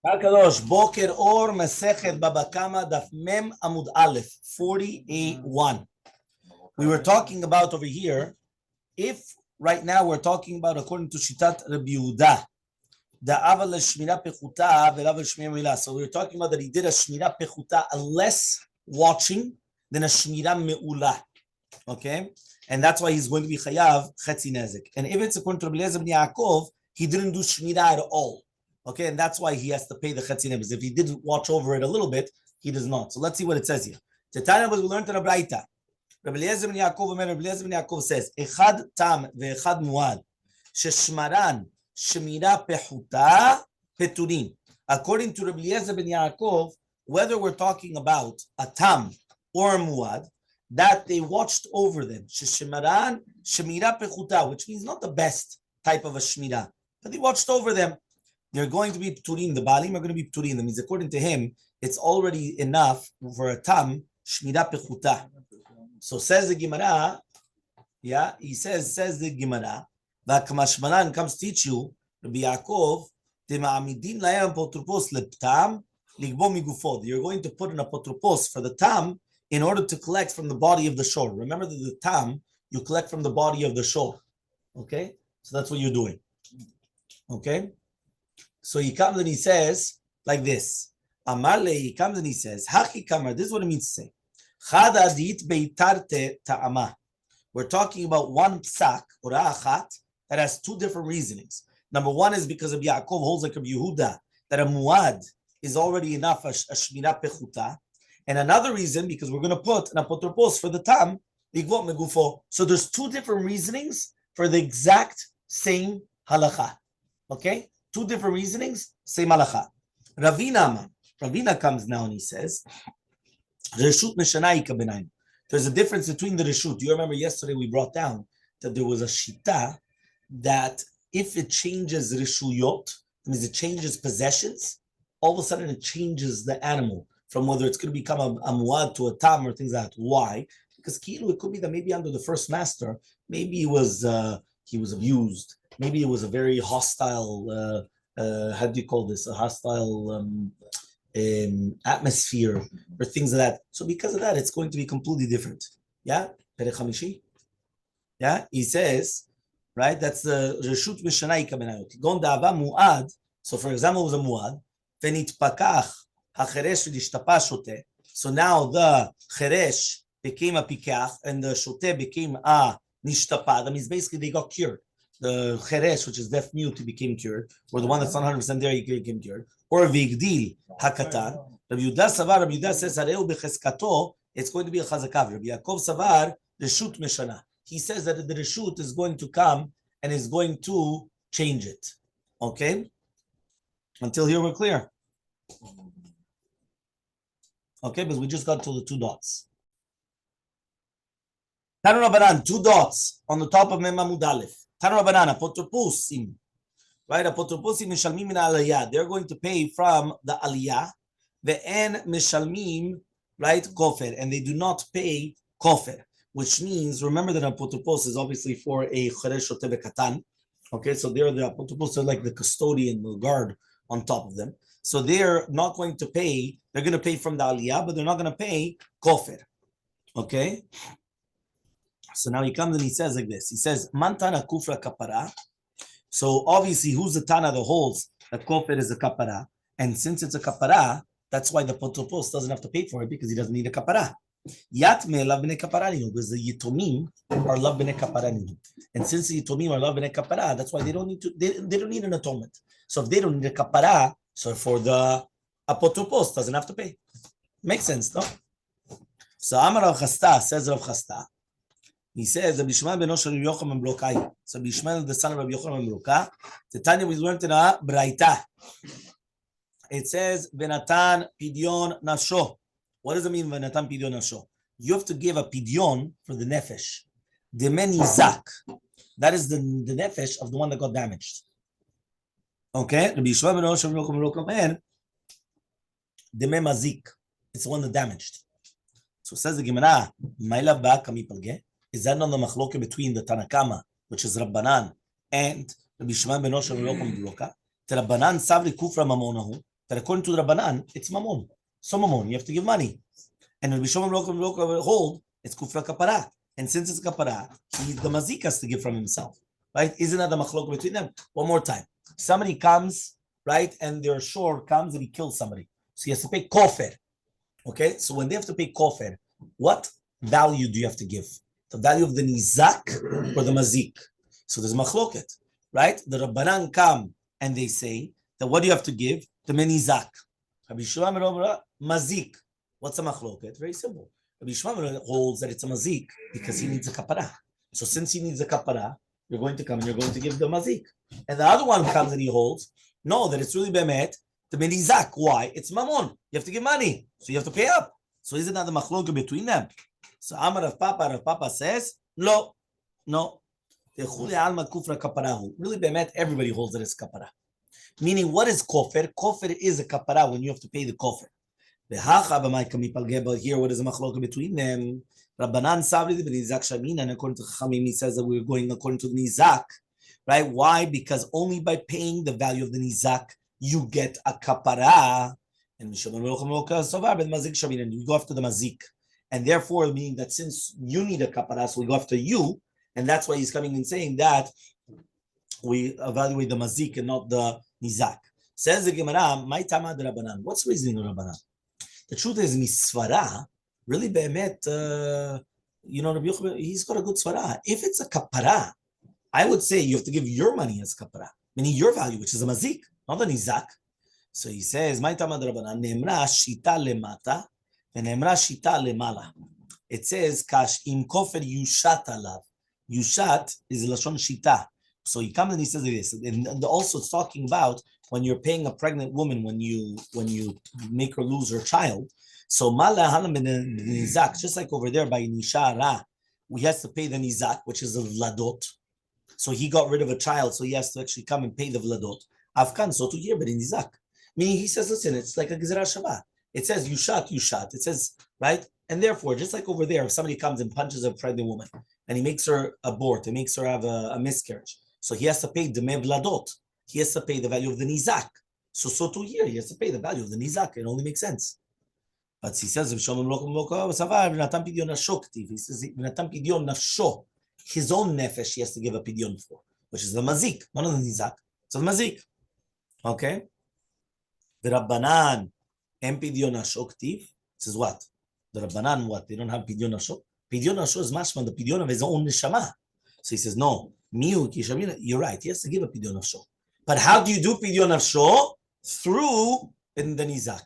Kadosh, Boker Or, Mesechet Baba Kama, Daf Mem Amud Aleph, 48:1. We were talking about over here, if right now we're talking about according to Shitat Rabbi Yehuda, the Aval Shmira Pechuta, the Aval Shmira Mila. So we were talking about that he did a Shmira Pechuta, a less watching than a Shmira Me'ula. Okay? And that's why he's going to be Chayav Chetzi Nezek. And if it's according to Rabbi Eliezer ben Yaakov, he didn't do Shmira at all. Okay, and that's why he has to pay the Chetzi Nezek. If he did watch over it a little bit, he does not. So let's see what it says here. Tetanya was we learned in a Braita. Rabbi Eliezer ben Yaakov says, Echad tam ve'echad muad, sheshmaran shemira pechuta peturim. According to Rabbi Eliezer ben Yaakov, whether we're talking about a tam or a muad, that they watched over them, sheshmaran shemira pechuta, which means not the best type of a shmira, but they watched over them. They're going to be pturim. The Baalim are going to be pturim. That means according to him, it's already enough for a tam shmira pechuta. So says the Gemara, yeah, he says the Gemara, that Kamashmanan comes teach you, Rabbi Yaakov, you're going to put an apotropos for the tam in order to collect from the body of the shore. Remember that the tam, you collect from the body of the shore. Okay? So that's what you're doing. Okay? So he comes and he says like this. Amarle, he comes and he says, Haki kamar, this is what it means to say. We're talking about one psak, or achat, that has two different reasonings. Number one is because of Yaakov holds like Rabbi Yehuda, that a muad is already enough, a shmira pechuta. And another reason, because we're going to put an apotropos for the tam, ligvot megufo. So there's two different reasonings for the exact same halacha. Okay? Two different reasonings, same halacha. Ravina comes now and he says, there's a difference between the reshut. Do you remember yesterday we brought down that there was a shita that if it changes reshuyot, that means it changes possessions, all of a sudden it changes the animal from whether it's going to become a muad to a tam or things like that. Why? Because it could be that maybe under the first master, maybe he was abused. Maybe it was a very hostile, how do you call this? A hostile atmosphere or things like that. So because of that, it's going to be completely different. Yeah? Perek Hamishi? Yeah? He says, right? That's the Reshut Mishanai Kamenayot. Gon Da'ava Mu'ad. So for example, it was a Mu'ad. Venitpakach HaCheresh V'nishtapa Shote. So now the Cheresh became a Pikach and the Shote became a Nishtapa. That means basically they got cured. The Cheresh, which is deaf mute, became cured, or the one that's not 100% there, he became cured. Or Vigdil Hakatan. Rabbi Yehuda says, Hareu Becheskato, it's going to be a Chazakav. Rabbi Yaakov Savar, Reshut Meshana. He says that the Reshut is going to come and is going to change it. Okay? Until here we're clear. Okay, but we just got to the two dots. Tanu Rabbanan, two dots on the top of Mem Amud Aleph. Tanu Rabbanan, Apotroposim. Right? Apotroposim Mishalmim min Aliyah. They're going to pay from the Aliyah. Ve'en Mishalmim, right? Kofer. And they do not pay Kofer. Which means, remember that Apotropos is obviously for a Cheresh Shote Katan. Okay, so they're the Apotropos are like the custodian, the guard on top of them. So they're not going to pay, they're going to pay from the Aliyah, but they're not going to pay Kofer. Okay? So now he comes and he says like this. He says, Mantana Kufra Kapara. So obviously, who's the Tana that holds that Kofer is a Kapara? And since it's a Kapara, that's why the Potropos doesn't have to pay for it because he doesn't need a Kapara. Yatme lav b'nei kaparaninu, because the Yitomim are lav b'nei kaparaninu. And since the Yitomim are lav b'nei kapara, that's why they don't need to, they don't need an atonement. So if they don't need a kapara, so for the Apotropos doesn't have to pay. Makes sense, no? So Amar Rav Chasta says Rav Chasta. He says, Rabbi Yishmael ben Rabbi Yochanan ben Blokai. So Rabbi Yishmael, the son of Rabbi Yochanan ben Blokai. The Tanya we learned in a Braita. It says, Venatan pidyon nasho. What does it mean, Venatan pidyon nasho? You have to give a pidyon for the nefesh. Demen yizak. That is the nefesh of the one that got damaged. Okay? Rabbi Yishmael ben Rabbi Yochanan ben Demen mazik. It's the one that damaged. So it says the Gemara, Ma'ila ba kami palge. Is that not the machloke between the Tanakama, which is Rabbanan, and Rabbi Yishmael ben Rabbi Yochanan ben Blokai? The Rabbanan savri kufra mamonahu. that according to the Rabbanan, it's mamon. So mamon, you have to give money. And when we show him hold, it's kufra kapara. And since it's kapara, the mazik has to give from himself. Right? Isn't that the machlok between them? One more time. Somebody comes, right, and their shore comes and he kills somebody. So he has to pay kofer. Okay? So when they have to pay kofer, what value do you have to give? The value of the nizak or the mazik? So there's machloket, right? The Rabbanan come and they say that what do you have to give? The menizak. Rabbi Shmuel mazik. What's a machloket? Very simple. Rabbi Shmuel holds that it's a mazik because he needs a kapara. So since he needs a kapara, you're going to come and you're going to give the mazik. And the other one comes and he holds, no, that it's really bemet, the menizak. Why? It's mamon. You have to give money. So you have to pay up. So isn't that the machloket between them? So Amar Rav Papa says, no. Really, bemet, everybody holds it as kapara. Meaning, what is kofer? Kofer is a kapara when you have to pay the kofer. Here, what is the machloka between them? Rabbanan Sabri the Nizak Shamin, and according to Chachamim, he says that we're going according to the Nizak, right? Why? Because only by paying the value of the Nizak, you get a kapara. And you go after the mazik. And therefore, meaning that since you need a kapara, so we go after you. And that's why he's coming and saying that we evaluate the mazik and not the nizak. Says the Gemara, "My tama de Rabbanan." What's the reasoning of Rabbanan? The truth is, misvara, really, be'emet, Rabbi Yochanan, he's got a good svara. If it's a kapara, I would say you have to give your money as kapara, meaning your value, which is a mazik, not the nizak. So he says, "My tama de Rabbanan." Nemra shita lemata, and nemra shita lemala. It says, "Kash im kofer yushat alav." Yushat is lashon shita. So he comes and he says this, and also it's talking about when you're paying a pregnant woman when you make her lose her child. So mala halam nizak, just like over there by nishara, we has to pay the nizak, which is the vladot. So he got rid of a child, so he has to actually come and pay the vladot. Afkan, so to here, but in nizak, meaning he says, listen, it's like a gezerah shabbat. It says yushat. It says right, and therefore, just like over there, if somebody comes and punches a pregnant woman and he makes her abort, he makes her have a miscarriage. So he has to pay the vladot. He has to pay the value of the nizak. So to here, he has to pay the value of the nizak. It only makes sense. But he says, he says, his own nefesh he has to give a pidyon for, which is the mazik, not the nizak. So the mazik. Okay? The Rabbanan, em pidyon ashok tiv. This is what? The Rabbanan, what? They don't have pidyon ashok. Pidyon ashok is mashman, the pidyon of his own neshama. So he says, no, you're right. He has to give a pidyon ashok. But how do you do pidyon ashok? Through the nizak.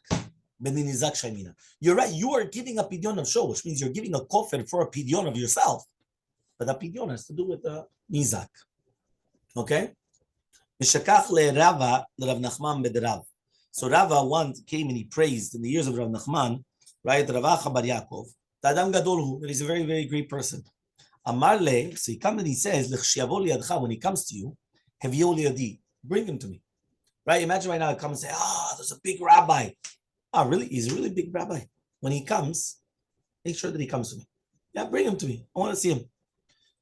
You're right. You are giving a pidyon ashok, which means you're giving a kofer for a pidyon of yourself. But that pidyon has to do with the nizak. Okay? So Rava once came and he praised in the years of Rav Nachman, right? Ravacha bar Yaakov, Adam Gadolhu, that he's a very, very great person. Amarle, so he comes and he says, when he comes to you, bring him to me. Right? Imagine right now I come and say, there's a big rabbi. Really? He's a really big rabbi. When he comes, make sure that he comes to me. Yeah, bring him to me. I want to see him.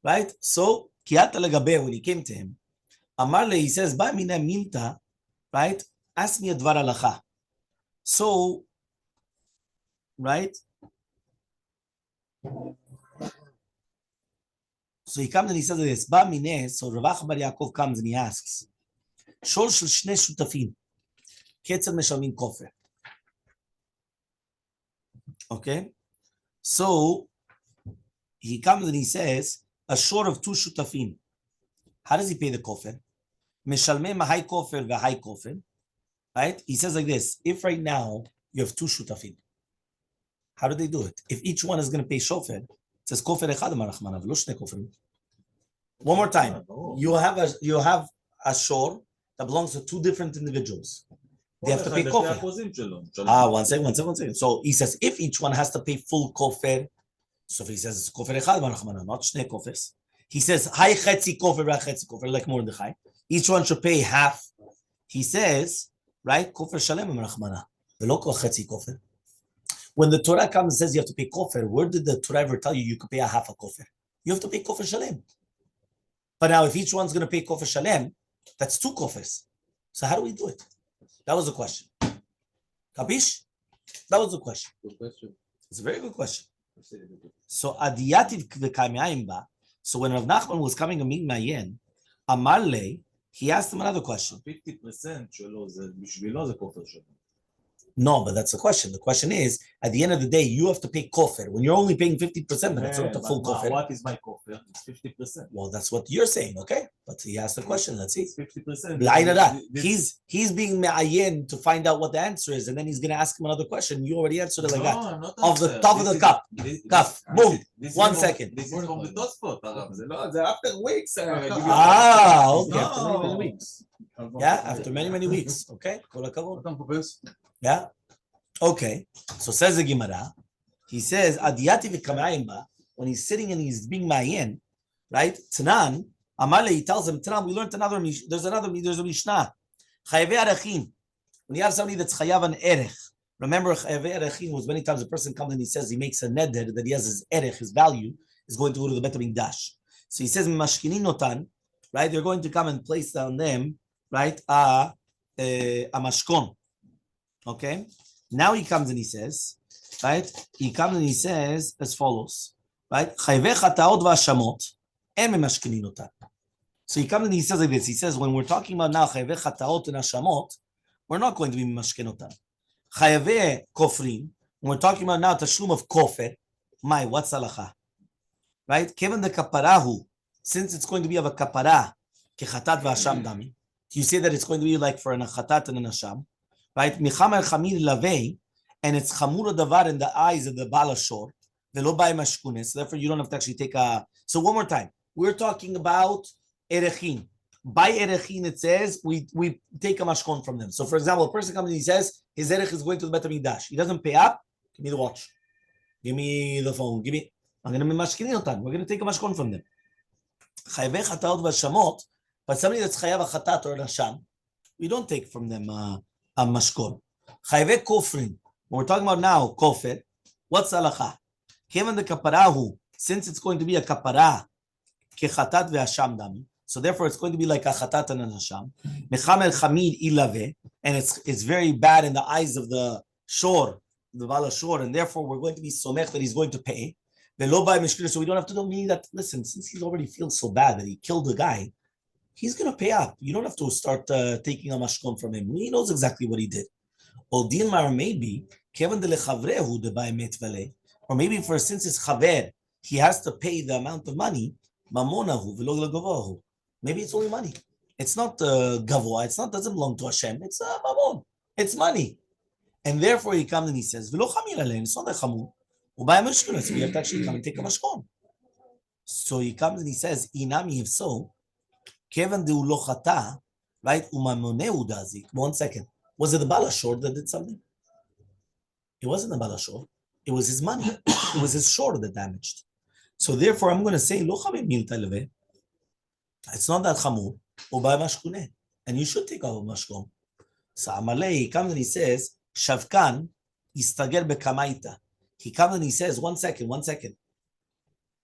Right? So, when he came to him, Amarle, he says, Ba mina minta, right? Ask me a dvar halacha. So, right? So he comes and he says this, Ba mineh, so Ravach bar Yaakov comes and he asks, Shol shel shnei shutafim, ketzer meshalmin kofer. Okay? So, he comes and he says, a shore of two shutafim. How does he pay the kofer? Meshalmei mahai kofer v'hai kofer. Right? He says like this, if right now you have two shutafim, how do they do it? If each one is going to pay shofar, it says kofer echad marachmana v'lo shnei koferim. One more time. You have a shore that belongs to two different individuals. They have to pay kofer. One second. So he says, if each one has to pay full kofer, so if he says kofer echad marachmana, not shnei kofers. He says, hai chetzi kofer v'chetzi kofer, like Mordechai. Each one should pay half. He says, right, kofer shalem marachmana, v'lo chetzi kofer. When the Torah comes and says you have to pay kofer, where did the Torah ever tell you could pay a half a kofer? You have to pay kofer shalem. But now if each one's going to pay kofer shalem, that's two kofers. So how do we do it? That was the question. Capish? That was the question. Good question. It's a very good question. So Adiyativ v'kamayim ba. So when Rav Nachman was coming to meet Mayen, Amarle, he asked him another question. 50% שלו זה בשבילו זה כופר שלו. No, but that's the question. The question is, at the end of the day, you have to pay kofir. When you're only paying 50%, but that's not the full kofir. What is my kofir? It's 50%. Well, that's what you're saying, okay? But he asked the question. Let's see. It's 50%. He's being me'ayin to find out what the answer is, and then he's going to ask him another question. You already answered it like that. Not Of the top of the cup. Cup. Boom. 1 second. This is from the Tosfot, Arav. זה after weeks. Okay. After many weeks. Yeah, after many weeks. Okay. כל הכבוד. Yeah. Okay. So says the Gemara. He says, Adiyati v'kamayim ba, when he's sitting and he's being mayin, right? Tanan, Amale, he tells him, Tanan, we learned there's a Mishnah. Chayavei arachin. When you have somebody that's chayav an erech, remember chayavei arachin was many times a person comes and he says he makes a neder that he has his erech, his value, is going to go to the Bet HaMikdash. So he says, Mashkinin notan, right? They're going to come and place on them, right? A mashkon. Okay, now he comes and he says, right? He comes and he says as follows, right? So he comes and he says like this. He says, when we're talking about now chayve chataot and hashamot, we're not going to be mashkin otan. Chayve kofrin, when we're talking about now tashlum of kofer, what's halacha? Right? Given the kaparahu, since it's going to be of a kapara, kechatat v'hasham dami, you say that it's going to be like for an chatat and an hasham. Right? Michamer chamir lavei, and it's chamura davar in the eyes of the balashor, velo bay mashkunes. So therefore, you don't have to actually take a. So one more time, we're talking about erechin. By erechin, it says we take a mashkon from them. So, for example, a person comes and he says his erech is going to the Bet HaMikdash. He doesn't pay up. Give me the watch. Give me the phone. Give me. I'm going to be mashkinin otan. We're going to take a mashkon from them. Chayvei chataot v'shamot, but somebody that's chayav a chatat or a hasham, we don't take from them. A mashkon. Chayve kofrin. When we're talking about now, kofer, what's halacha? Given the kaparahu, since it's going to be a kapara, kechatat ve'hasham dami, so therefore it's going to be like a chatat and an hasham. Mechamer chamid ilave, and it's very bad in the eyes of the shor, the vala shor, and therefore we're going to be somech that he's going to pay. Ve'lo by mishkina, so we don't have to know meaning that, listen, since he already feels so bad that he killed the guy, he's going to pay up. You don't have to start taking a mashkon from him. He knows exactly what he did. Or maybe, or maybe for since it's chaver, he has to pay the amount of money. Maybe it's only money. It's not gavoa. It's not, doesn't belong to Hashem. It's mamon. It's money. And therefore he comes and he says, it's not a chamur. So we have to actually come and take a mashkon. So he comes and he says, inami, if so, Kevin de ulochata, right? Umamoneu dazik. 1 second. Was it the balashor that did something? It wasn't the balashor. It was his money. It was his shore that damaged. So therefore, I'm going to say lo chamim milta leve. It's not that chamur. Ubay mashkune, and you should take out mashkon. So Amalei comes and he says, Shavkan istager bekamaita. He comes and he says, 1 second.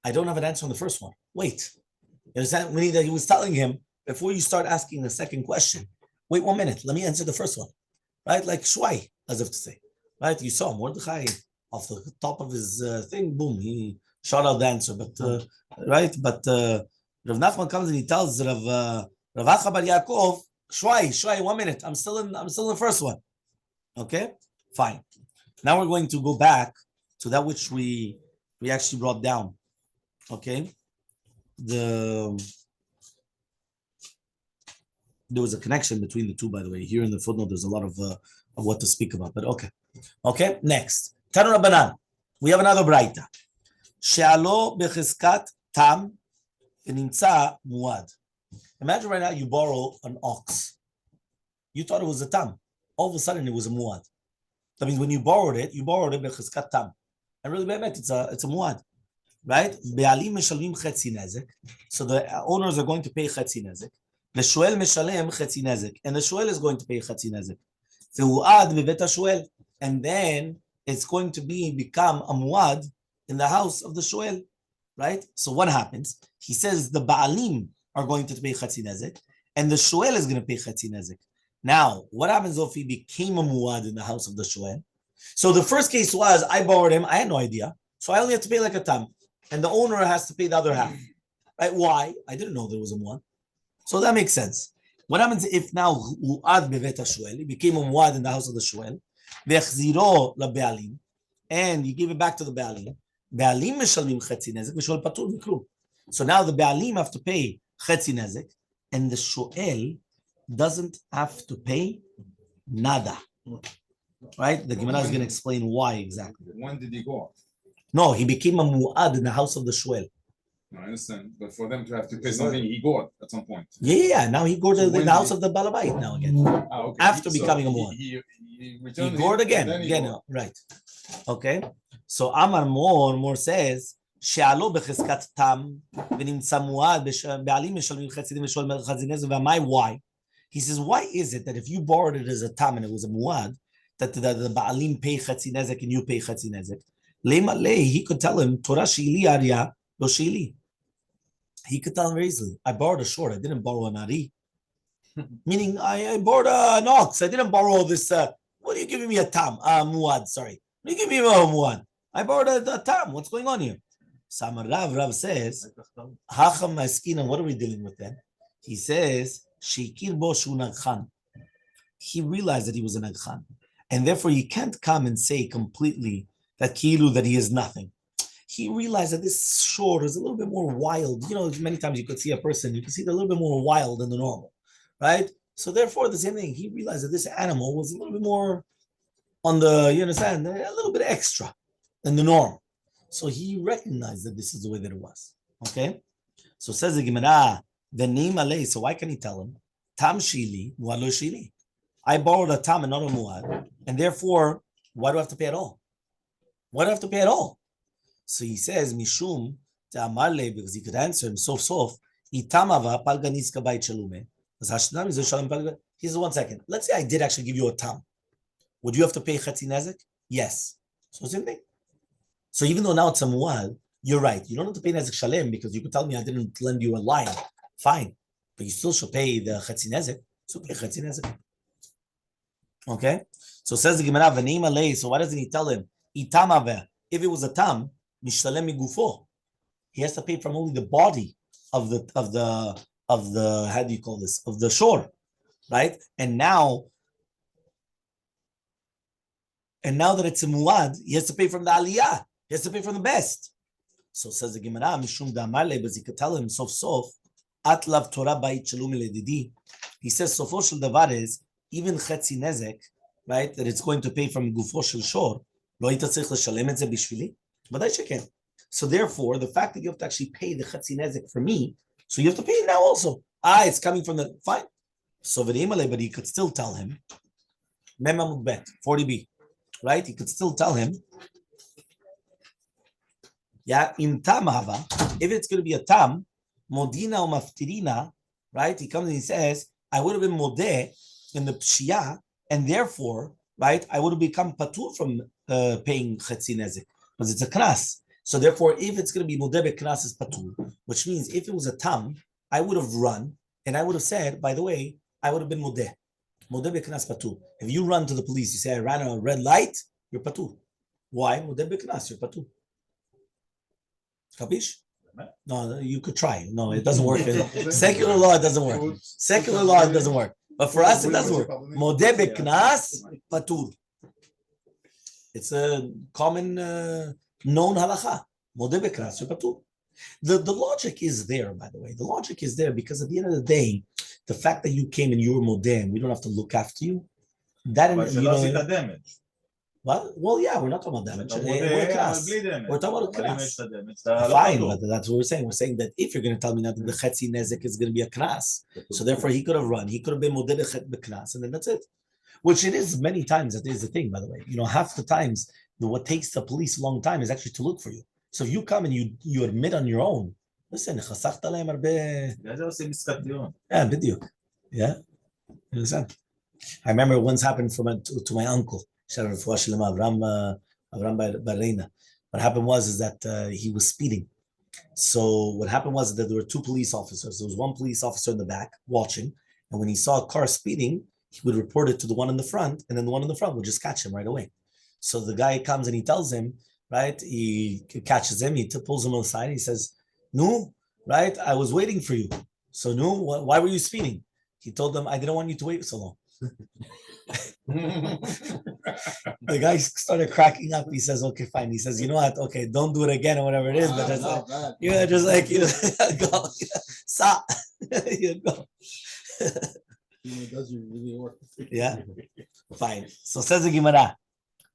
I don't have an answer on the first one. Wait. You understand? Meaning that he was telling him, before you start asking the second question, wait 1 minute, let me answer the first one. Right? Like shwai, as if to say. Right? You saw Mordechai off the top of his thing, boom, he shot out the answer. But right? But Rav Nachman comes and he tells Rav Acha bar Yaakov, shwai, 1 minute. I'm still in the first one. Okay? Fine. Now we're going to go back to that which we actually brought down. Okay? There was a connection between the two, by the way. Here in the footnote, there's a lot of what to speak about, but okay. Next. Tanu Rabbanan. We have another braita. She'alo bechizkat tam v'nimtza muad. Imagine right now you borrow an ox. You thought it was a tam. All of a sudden it was a muad. That means when you borrowed it bechizkat tam. And really, it's a muad. Right? Be'alim meshalim chetzi nezek. So the owners are going to pay chetzi nezek. The shoel meshalem chetzi nezek. And the shoel is going to pay chetzi nezek. Ve'uad bevet hashoel. And then it's going to become a muad in the house of the shoel. Right? So what happens? He says the ba'alim are going to pay chetzi nezek. And the shoel is going to pay chetzi nezek. Now, what happens if he became a muad in the house of the shoel? So the first case was I borrowed him. I had no idea. So I only have to pay like a tam. And the owner has to pay the other half. Right? Why? I didn't know there was a muad. So that makes sense. What happens if now muad bevet ha-shoel, he became a muad in the house of the shoel, ve'chziro labealim, and you give it back to the bealim. Bealim mishalmim chetzi nezek, v'shoel patur miklum. So now the bealim have to pay chetzi nezek, and the shoel doesn't have to pay nada. Right? The Gemara is going to explain why exactly. When did he go? No, he became a muad in the house of the shoel. I understand, but for them to have to pay something, he got at some point. Yeah. Now he gored So in when the house did of the balabait now again. Okay. After So becoming a muad. he He returned gored it, again. then he Again, got. right. Okay. So Amar More says, שעלו בחזקת תם ונמצא מועד בעלים משלמים חצי דין ושואל חצי נזק והמאי why? He says, why is it that if you borrowed it as a tam and it was a muad, that the ba'alim pay chetzi nezek and you pay chetzi nezek? He could tell him, Torah sheili arya lo sheili. He could tell him very easily, I borrowed a short, I didn't borrow an ari. Meaning, I borrowed an ox, I didn't borrow this, what are you giving me a tam? Muad, sorry. What are you giving me a muad? I borrowed a tam, what's going on here? Samar Rav says, Hacham Maskinan, what are we dealing with then? He says, Sheikir bo shu nagchan. He realized that he was a nagchan. And therefore, you can't come and say completely that kilu, that he is nothing. He realized that this shore is a little bit more wild. You know, many times you could see a person, you could see they're a little bit more wild than the normal, right? So therefore, the same thing, he realized that this animal was a little bit more on the, you understand, a little bit extra than the norm. So he recognized that this is the way that it was, okay? So says the Gemara, the name alay, so why can he tell him? Tam shili, muad lo shili. I borrowed a tam and not a muad, and therefore, why do I have to pay at all? Why do I have to pay at all? So he says, Mishum, ta'amale, because he could answer him, sof, itamava palganiska bait shalume. He says, 1 second. Let's say I did actually give you a tam. Would you have to pay chetzi nezek? Yes. So same thing. So even though now it's a muad, you're right. You don't have to pay nezek shalem because you could tell me I didn't lend you a lion. Fine. But you still should pay the chetzi nezek. So pay chetzi nezek. Okay? So says the Gemara, v'neim alei. So why doesn't he tell him? Itamave. If it was a tam, mishtalem migufo. He has to pay from only the body of the how do you call this? Of the shore. Right? And now that it's a muad, he has to pay from the aliyah. He has to pay from the best. So says the Gemara, Mishum Damale, but he could tell him, sof, Atlav Torah Bait Shalom Ledidi. He says, Sofo Shel Davar is, even Chetzi Nezek, right, that it's going to pay from Gufo Shel Shor, Lo Hita Tzarich L'Shalem Et Ze Bishvili, but I can. So therefore, the fact that you have to actually pay the Chetzi Nezek for me, so you have to pay it now also. It's coming from the, fine. So V'Reimale, but he could still tell him, Mem Amud Bet, 40b, right? He could still tell him, yeah, in tam hava, if it's going to be a tam, modina or maftirina, right? He comes and he says, I would have been modeh in the pshia, and therefore, right, I would have become patur from paying chetzi nezek, because it's a knas. So therefore, if it's going to be modeh knas is patur, which means if it was a tam, I would have run, and I would have said, by the way, I would have been modeh. Modeh knas patur. If you run to the police, you say, I ran a red light, you're patur. Why? Modeh knas, you're patur. Kapish? No, you could try. No, it doesn't work. Secular law, it doesn't work. Secular law, it doesn't work. But for us, it does work. Modeh beknas patur. It's a common known halacha. Modeh beknas patur. The logic is there, by the way. The logic is there because at the end of the day, the fact that you came and you were modeh and we don't have to look after you, that you know. damage. Well, yeah, we're not talking about damage. We're talking about knas. Fine, but that's what we're saying. We're saying that if you're going to tell me now that the chetzi nezek is going to be a knas, so therefore he could have run. He could have been modeh beknas, and then that's it. Which it is many times. That is the thing, by the way. You know, half the times, what takes the police a long time is actually to look for you. So if you come and you admit on your own, listen, חסכת להם הרבה. זה עושים משחק דיון. Yeah, בדיוק. Yeah. You understand? I remember it once happened to my uncle. Avram Barreina. What happened was that he was speeding. So what happened was that there were two police officers. There was one police officer in the back watching, and when he saw a car speeding, he would report it to the one in the front, and then the one in the front would just catch him right away. So the guy comes and he tells him, right? He catches him, he pulls him on the side, he says, "No, right? I was waiting for you. So no, why were you speeding?" He told them, "I didn't want you to wait so long." The guy started cracking up. He says, "Okay, fine." He says, "You know what? Okay, don't do it again or whatever it is." But just like, just like go, stop. You go. Does really work? Yeah, fine. So says the Gemara.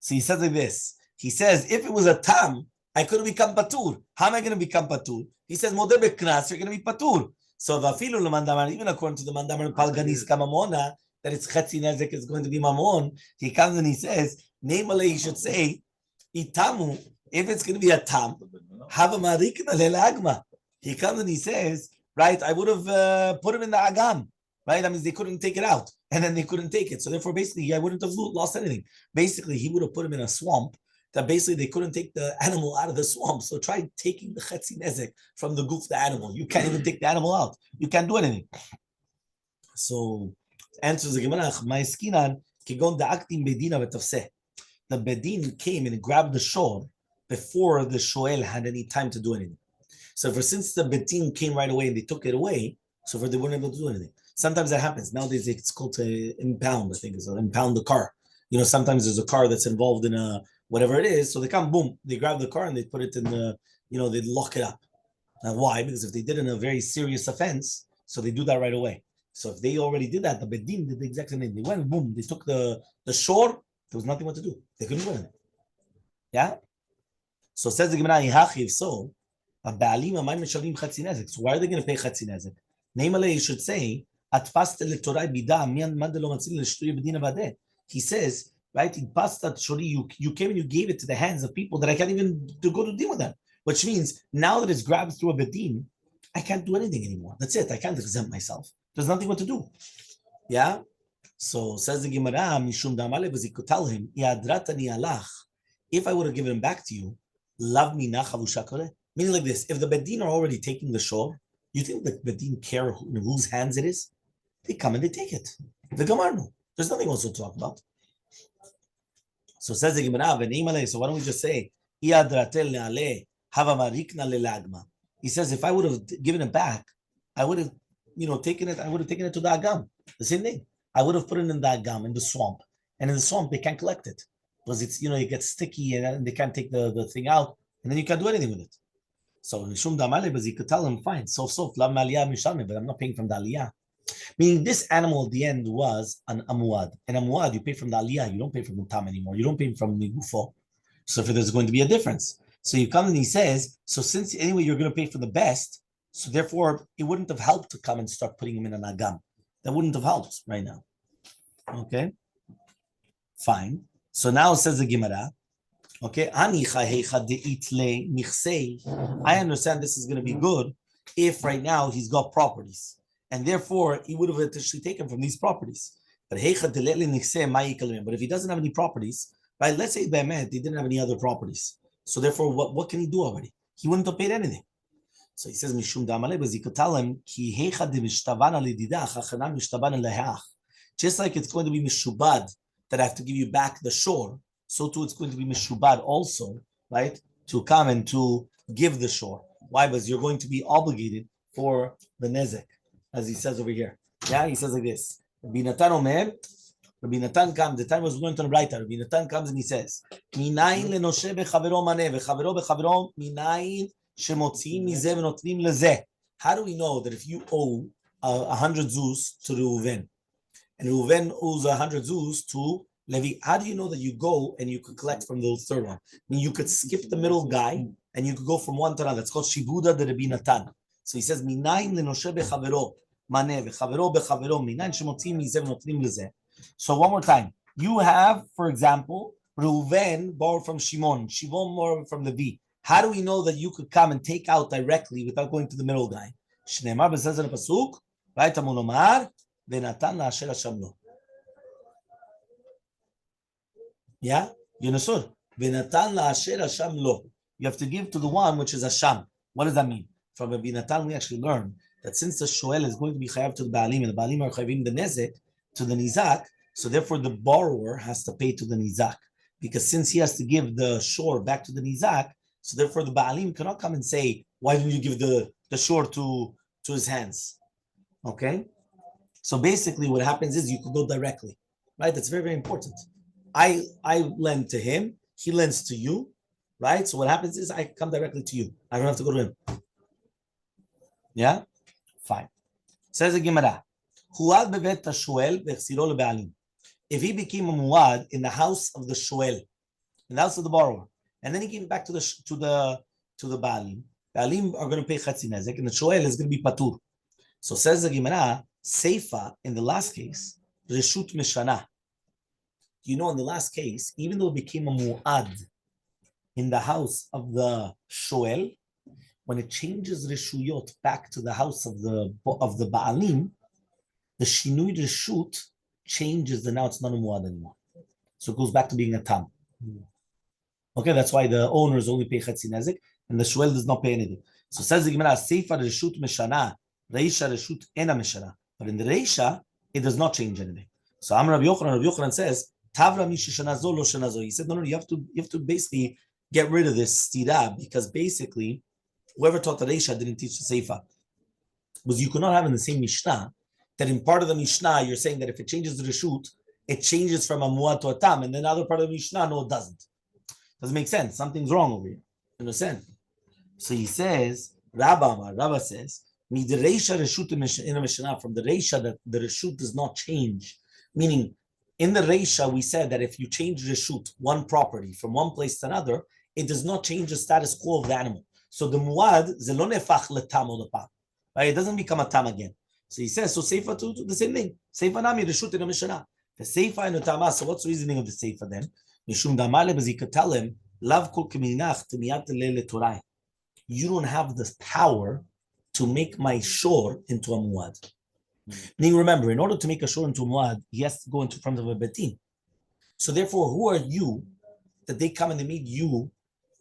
So he says like this. He says, if it was a tam, I could have become patur. How am I going to become patur? He says, Modeh beknas, you're going to be patur. So vafilu lemandamar, even according to the mandamar palganis kamamona, that it's chetzi nezek is going to be mamon. He comes and he says, namely, he should say, itamu. If it's going to be a tam, have a marikna lelagma. He comes and he says, right, I would have put him in the agam. Right? That means they couldn't take it out, and then they couldn't take it. So therefore, basically, I wouldn't have lost anything. Basically, he would have put him in a swamp that basically they couldn't take the animal out of the swamp. So try taking the chetzi nezek from the goof, the animal. You can't even take the animal out. You can't do anything. So answers the Gemara, Ma'eskinan kigon da'aktim bedina v'tafseh. The bedin came and grabbed the shor before the shoel had any time to do anything. So since the bedin came right away and they took it away, so they weren't able to do anything. Sometimes that happens. Nowadays, it's called to impound, I think, is impound the car. Sometimes there's a car that's involved in a whatever it is. So they come, boom, they grab the car and they put it in the, they lock it up. Now, why? Because if they did in a very serious offense, so they do that right away. So if they already did that, the Bedin did the exact same thing. They went, boom, they took the shore. There was nothing what to do. They couldn't do anything. Yeah? So says the Gemara, if so, so why are they going to pay chetzi nezek? Namely, you should say, he says, right, you came and you gave it to the hands of people that I can't even go to deal with them. Which means now that it's grabbed through a bedin, I can't do anything anymore. That's it. I can't exempt myself. There's nothing what to do. Yeah? So says the Gemara, tell him, if I would have given him back to you, love me meaning like this, if the bedin are already taking the shore, you think the bedin care in whose hands it is? They come and they take it. The Gemara, there's nothing else to talk about. So says the Gemara, so why don't we just say, he says, if I would have given it back, I would have, taken it to the Agam. The same thing. I would have put it in the Agam, in the swamp. And in the swamp, they can't collect it. Because it's, it gets sticky and they can't take the thing out. And then you can't do anything with it. So Mishum Damale, but you could tell him, fine, but I'm not paying from the Aliyah. Meaning this animal at the end was an amuad. And amuad, you pay from the Aliyah, you don't pay from the tam anymore. You don't pay from the gufo. So if there's going to be a difference. So you come and he says, so since anyway you're going to pay for the best, so therefore it wouldn't have helped to come and start putting him in an agam. That wouldn't have helped right now. Okay? Fine. So now says the Gemara, okay, I understand this is going to be good if right now he's got properties. And therefore, he would have actually taken from these properties. But if he doesn't have any properties, right? Let's say Be'emet, he didn't have any other properties. So therefore, what can he do already? He wouldn't have paid anything. So he says, Mishum Damale, but he could tell him, just like it's going to be Mishubad, that I have to give you back the shore, so too it's going to be Mishubad also, right? To come and to give the shore. Why? Because you're going to be obligated for the nezek, as he says over here. Yeah, he says like this. Rabbi Natan Omer, Rabbi Natan comes, the time was learned on the right. Rabbi Natan comes and he says, Minayin lenoshe bechavero maneh, vechavero bechavero minayin shemotziim mizeh v'notnim lezeh. How do we know that if you owe 100 zuz to Reuven, and Reuven owes 100 zuz to Levi, how do you know that you go and you could collect from the third one? I mean, you could skip the middle guy and you could go from one to another. It's called Shibuda de Rabbi Natan. So he says, Minayin lenoshe bechavero maneh, vechavero bechavero minayin shemotziim mizeh v'notnim lezeh. So one more time, you have, for example, Reuven borrowed from Shimon, Shimon borrowed from Levi. How do we know that you could come and take out directly without going to the middle guy? Shneimar b'says in the pasuk, right? Amon Omar, v'natan la'asher Hashem lo. Yeah, you understood? V'natan la'asher Hashem lo. You have to give to the one which is Hashem. What does that mean? From Rabbi Natan, we actually learn that since the shoel is going to be chayav to the baalim, and the baalim are chayavim the nezek, to the nizak, so therefore the borrower has to pay to the nizak. Because since he has to give the shore back to the nizak, so therefore the ba'alim cannot come and say, why didn't you give the shore to his hands? Okay? So basically what happens is you could go directly, right? That's very, very important. I lend to him, he lends to you, right? So what happens is I come directly to you. I don't have to go to him. Yeah? Fine. Says the Gemara, Huad bevet tashuel v'chsiro leba'alim. If he became a muad in the house of the shuel, in the house of the borrower, and then he gave it back to the ba'alim, ba'alim are going to pay chatzi nezek, and the shuel is going to be patur. So says the Gemara, seifa in the last case, reshut mishana. You know, in the last case, even though it became a muad in the house of the shuel, when it changes reshuyot back to the house of the ba'alim, the shinui reshut changes, and now it's not a muad anymore. So it goes back to being a tam. Okay, that's why the owners only pay chatzi nezek, and the shuel does not pay anything. So says the Gemara, seifa reshut mishana, reisha reshut ena mishana. But in the reisha, it does not change anything. So Amar Rabbi Yochanan says, Tavra mi sheshana zo lo shana zo. He said, no, you have to basically get rid of this stira, because basically, whoever taught the reisha didn't teach the seifa. Because you could not have in the same mishnah that in part of the mishnah you're saying that if it changes the reshut, it changes from a muad to a tam, and then the other part of the mishnah, no, it doesn't. Doesn't make sense. Something's wrong over here. You understand? So he says, Rabba says, from the reisha that the reshut does not change. Meaning, in the reisha we said that if you change reshut, one property from one place to another, it does not change the status quo of the animal. So the muad zelo nefach letam odapam, right? It doesn't become a tam again. So he says, so seifa to the same thing. Seifa nami reshut in a mishnah. The seifa and the tama. So what's the reasoning of the seifa then? Mishum damale, because he could tell him, lav kol keminach temiyat lele torai. You don't have the power to make my shore into a muad. Now remember, in order to make a shore into a muad, he has to go into front of a betin. So therefore, who are you that they come and they make you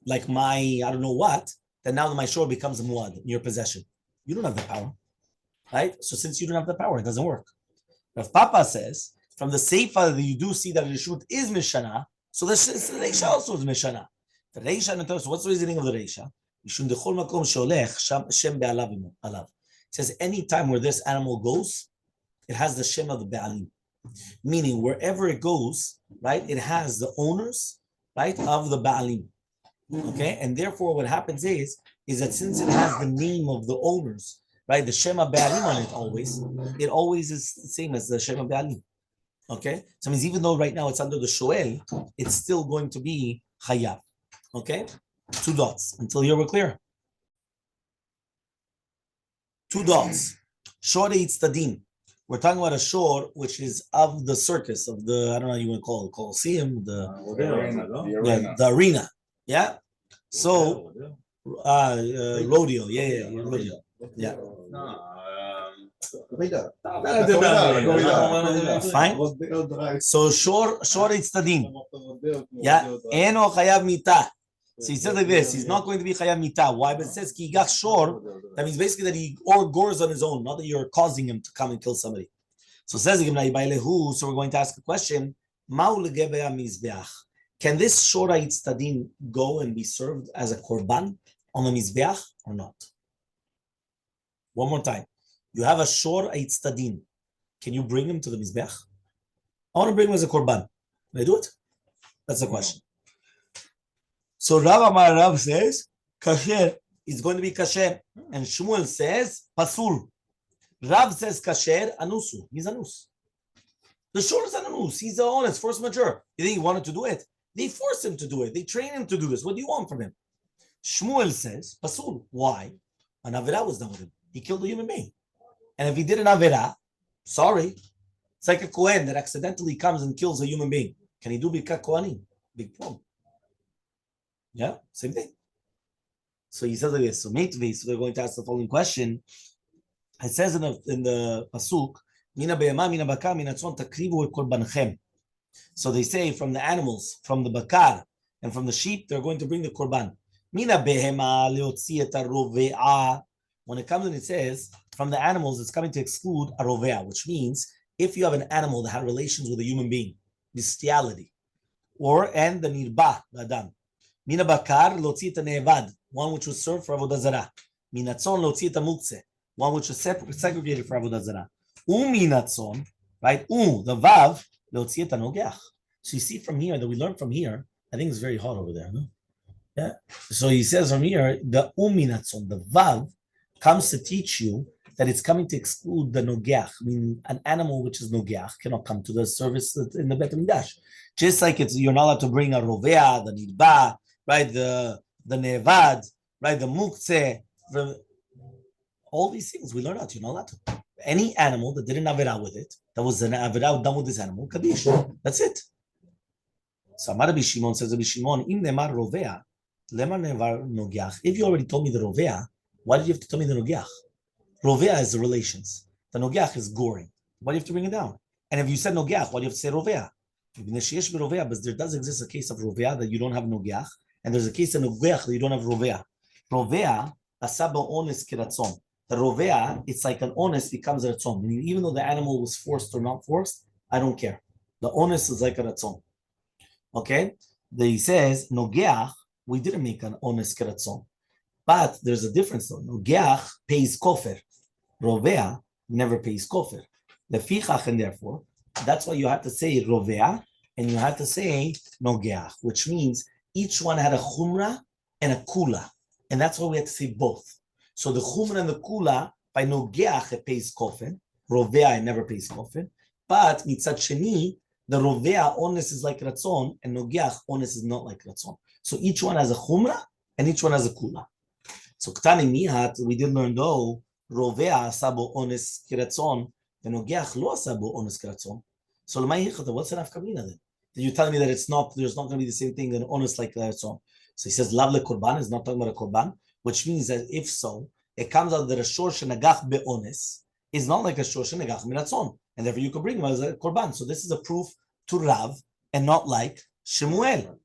like my, I don't know what, that now my shore becomes a muad in your possession? You don't have the power, right? So since you don't have the power, it doesn't work. If Papa says, from the seifa that you do see that the reshut is mishana, so the reisha also is mishana. The reisha, so what's the reasoning of the reisha? It says any time where this animal goes, it has the shem of the ba'alim. Meaning wherever it goes, right, it has the owners, right, of the ba'alim. Okay, and therefore what happens is that since it has the name of the owners, right, the shema ba'alim on it always is the same as the shema ba'alim. Okay, so it means even though right now it's under the shoel, it's still going to be chayav. Okay, 2 dots. Until here we're clear. 2 dots. Shor Eitztadim. We're talking about a shore which is of the circus, of the, I don't know how you want to call it, Colosseum, the arena. Yeah. So, rodeo. Yeah, rodeo. Yeah. Fine. So shor Eitztadim. Yeah. Eno chayav mita. So he says like this, he's not going to be chayav mita. Why? But it says ki yigach shor. That means basically that he gores on his own, not that you're causing him to come and kill somebody. So it says so we're going to ask a question. Can this shor Eitztadim go and be served as a korban on the mizbeach or not? One more time. You have a shor Eitztadim. Can you bring him to the mizbeach? I want to bring him as a korban. Can I do it? That's the question. So Rav says, kasher is going to be kasher. And Shmuel says, pasul. Rav says kasher, anusu. He's anus. The shor is an anus. He's the honest, force majeure. You think he wanted to do it? They forced him to do it. They trained him to do this. What do you want from him? Shmuel says, pasul. Why? An avera was done with him. He killed a human being. And if he did an avera, sorry, it's like a kohen that accidentally comes and kills a human being. Can he do birkat kohanim? Big problem. Yeah, same thing. So he says like this. So Meitvi, we're going to ask the following question. It says in the pasuk, Mina be'ema, mina bakar, mina tzon takrivu et korbanchem. So they say from the animals, from the bakar, and from the sheep, they're going to bring the korban. Mina behema leotzi et arove'a. When it comes and it says from the animals, it's coming to exclude arovea, which means if you have an animal that had relations with a human being, bestiality, and the nirba, Adam. Mina bakar lotzi et nevad, one which was served for avodah zarah. Minatzon lotzi et muktzeh, one which was segregated for avodah zarah. Minatzon, right? The vav lotzi et nogeach. So you see from here that we learn from here. I think it's very hot over there, no? Yeah. So he says from here, the minatzon, the vav, comes to teach you that it's coming to exclude the nogeach. I mean, an animal which is nogeach cannot come to the service in the Beit HaMikdash. Just like you're not allowed to bring a rovea, the nidba, right? The nevad, right? The muktzeh, all these things we learn out. You're not allowed to. Any animal that didn't have avera with it, that was an avera done with this animal, kaddish. That's it. So Amar Rabbi Shimon says, Rabbi Shimon, im nemar rovea, lemar nevar nogeach. If you already told me the rovea, why did you have to tell me the nogeach? Rovea is the relations. The nogeach is goring. Why do you have to bring it down? And if you said nogeach, why do you have to say rovea? But there does exist a case of rovea that you don't have nogeach, and there's a case of nogeach that you don't have rovea. Rovea, asaba ones kiratzon. The rovea, it's like an onus becomes a ratzon. Meaning, even though the animal was forced or not forced, I don't care. The onus is like a ratzon. Okay? Then he says, nogeach, we didn't make an onus kiratzon. But there's a difference though. Nogeach pays kofer. Rovea never pays kofer. Lefichach, and therefore, that's why you have to say rovea and you have to say nogeach, which means each one had a chumrah and a kula. And that's why we have to say both. So the chumrah and the kula, by nogeach, it pays kofen. Rovea, it never pays kofen. But mitzad sheni, the rovea onus is like ratzon, and nogeach onus is not like ratzon. So each one has a chumrah and each one has a kula. So Ktani Mihat, we did learn though, rovea sabo onus kiratzon, and nogeach lo sabo onus kiratzon. So what's an afkamina then? You telling me that there's not going to be the same thing, an onus like kiratzon. So he says, lav le korban is not talking about a korban, which means that if so, it comes out that a shor shenagach be'ones is not like a shor shenagach miratzon, and therefore you can bring him as a korban. So this is a proof to Rav and not like Shemuel.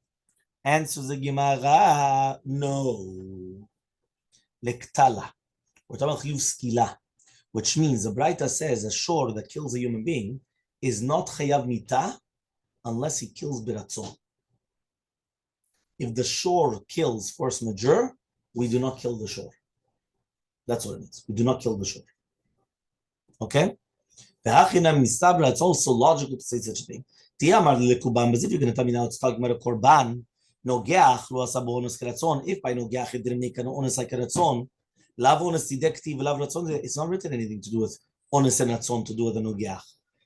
Answers the Gemara, no. Lektala. We're talking about chiyuv skila, which means the Braita says a shor that kills a human being is not chayav mita unless he kills biratzon. If the shor kills force majeure, we do not kill the shor. That's what it means. We do not kill the shor. Okay? It's also logical to say such a thing. But if you're going to tell me now it's talking about a korban, nogeach lo asa bo onus keratzon. If by nogeach it didn't make an onus like keratzon, lav onus tidektiv lav ratzon. It's not written anything to do with onus and ratzon to do with the nogeach.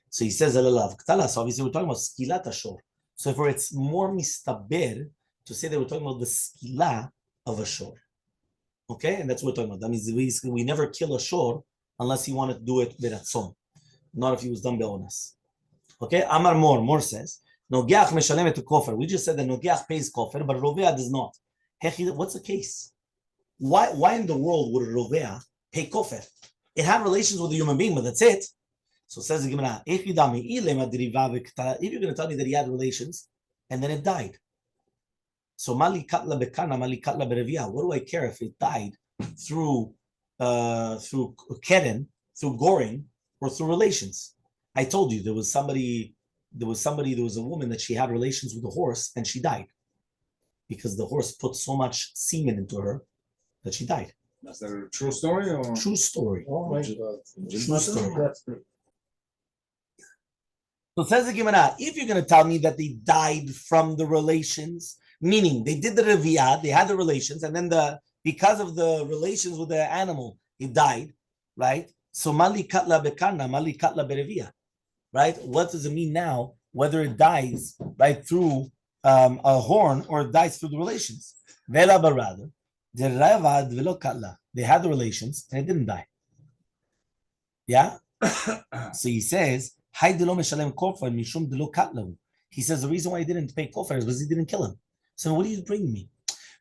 So he says elalav ktala. So obviously we're talking about skilat ashor. So therefore it's more mistaber to say that we're talking about the skila of a shor. Okay, and that's what we're talking about. That means we never kill a shor unless he wanted to do it beratzon, not if he was done be'onas. Okay, Amar Mor says, Nogeach meshalem et kofer. We just said that Nogeach pays kofer, but Rovea does not. What's the case? Why in the world would a Rovea pay kofer? It had relations with a human being, but that's it. So says the Gemara, if you're going to tell me that he had relations and then it died. So Mali Katla Bekana, Mali Katla Berevia. What do I care if it died through Keren, through goring, or through relations? I told you there was a woman that she had relations with a horse and she died because the horse put so much semen into her that she died. Is that a true story or? True story. Oh my God. True story. That's good. So says the Gemara, if you're going to tell me that they died from the relations, meaning they did the reviyah, they had the relations, and then because of the relations with the animal, it died, right? So mali katla bekana, mali katla bereviyah, right? What does it mean now, whether it dies, right, through a horn or it dies through the relations? Vela barada, the ravad velo katla. They had the relations and it didn't die. Yeah? So he says, he says the reason why he didn't pay kofar is because he didn't kill him. So what are you bringing me?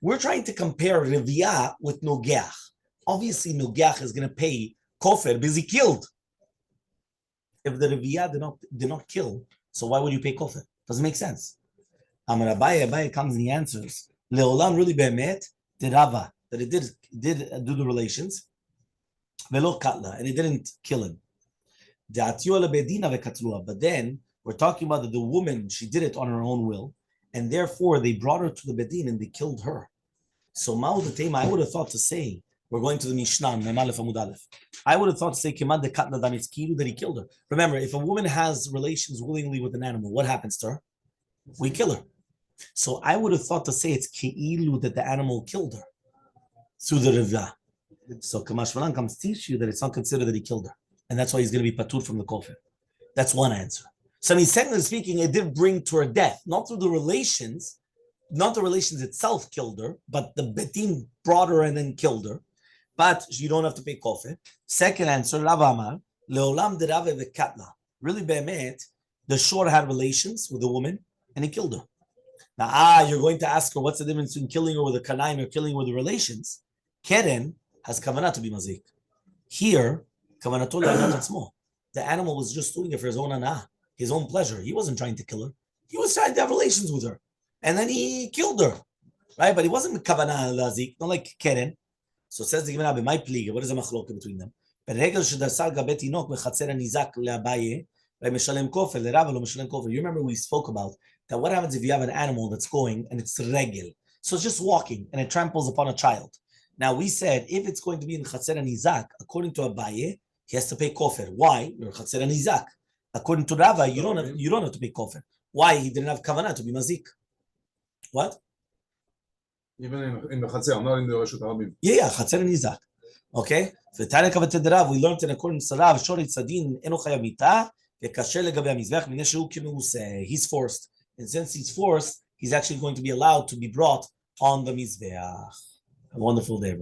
We're trying to compare reviyah with nogeach. Obviously, nogeach is going to pay kofar because he killed. If the reviyah did not kill, so why would you pay kofar? Doesn't make sense. Amar Abaye comes and he answers, Leolam really be'emet did Rava, that it did do the relations, velo katla, and it didn't kill him. But then we're talking about that the woman, she did it on her own will, and therefore they brought her to the Bedin and they killed her. So I would have thought to say, we're going to the Mishnah, Mem Aleph Amud Aleph. I would have thought to say, Kimad dekat nadam, it's kilu that he killed her. Remember, if a woman has relations willingly with an animal, what happens to her? We kill her. So I would have thought to say it's ki'ilu that the animal killed her through the rivah. So Kamash Malan comes to teach you that it's not considered that he killed her. And that's why he's going to be patur from the kofir. That's one answer. So he's technically speaking, it did bring to her death, not through the relations, not the relations itself killed her, but the betin brought her and then killed her. But you don't have to pay kofir. Second answer, Rav Amar, leolam derave vekatla. Really, be'emet, the shor had relations with the woman and he killed her. Now, you're going to ask her what's the difference between killing her with a kanaim or killing her with the relations. Keren has kavanah to be mazik. Here, kavanatul le'adat small. The animal was just doing it for his own anah, his own pleasure. He wasn't trying to kill her. He was trying to have relations with her. And then he killed her. Right? But he wasn't kavanah lazik, not like Keren. So says the Gemara, "My pliga." What is the machlok between them? You remember we spoke about that. What happens if you have an animal that's going and it's regel? So it's just walking and it tramples upon a child. Now we said if it's going to be in chatzer and izak, according to Abaye, he has to pay kofir. Why? You're chatzer and izak. According to Rava, you don't have to pay kofir. Why? He didn't have kavanah to be mazik. What? Even in the Chatzer, not in the Reshut Harabim. Yeah, Chatzer and Izak. Okay? We learned in accordance to Rav, Shorit Sadin, Eno Chayamita, Vekasher legabe hamizbech, minei shehu kimeuseh. He's forced. And since he's forced, he's actually going to be allowed to be brought on the Mizbeach. A wonderful day.